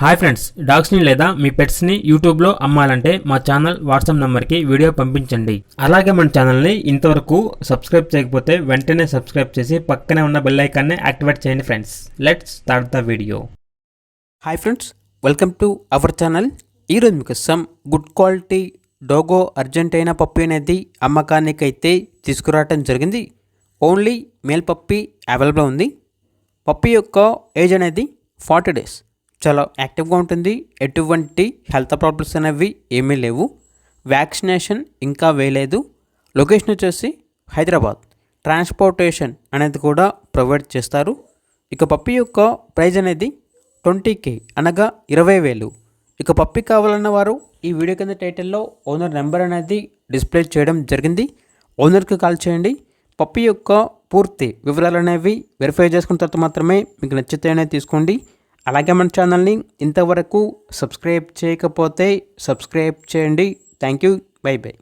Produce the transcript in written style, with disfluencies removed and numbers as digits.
Hi friends, డాగ్స్ని లేదా మీ పెట్స్ని యూట్యూబ్లో అమ్మాలంటే మా ఛానల్ వాట్సాప్ నెంబర్కి వీడియో పంపించండి. అలాగే మన ఛానల్ని ఇంతవరకు సబ్స్క్రైబ్ చేయకపోతే వెంటనే సబ్స్క్రైబ్ చేసి పక్కనే ఉన్న బెల్ ఐకాన్ని యాక్టివేట్ చేయండి friends. Let's start the video. Hi friends, welcome to our channel. ఈరోజు మీకు some good quality Dogo Argentina puppy అనేది అమ్మకానికి అయితే తీసుకురావడం జరిగింది. ఓన్లీ మేల్ పప్పీ అవైలబుల్ ఉంది. పప్పీ యొక్క ఏజ్ అనేది 40 days. చాలా యాక్టివ్గా ఉంటుంది. ఎటువంటి హెల్త్ ప్రాబ్లమ్స్ అనేవి ఏమీ లేవు. వ్యాక్సినేషన్ ఇంకా వేయలేదు. లొకేషన్ వచ్చేసి హైదరాబాద్. ట్రాన్స్పోర్టేషన్ అనేది కూడా ప్రొవైడ్ చేస్తారు. ఇక పప్పీ యొక్క ప్రైజ్ అనేది 20K అనగా 20,000. ఇక పప్పీ కావాలన్న వారు ఈ వీడియో కింద టైటిల్లో ఓనర్ నెంబర్ అనేది డిస్ప్లే చేయడం జరిగింది. ఓనర్కి కాల్ చేయండి. పప్పీ యొక్క పూర్తి వివరాలు అనేవి వెరిఫై చేసుకున్న తర్వాత మాత్రమే మీకు నచ్చితేనే తీసుకోండి. అలాగే మన ఛానల్ని ఇంతవరకు సబ్స్క్రైబ్ చేయకపోతే సబ్స్క్రైబ్ చేయండి. Thank you. By by.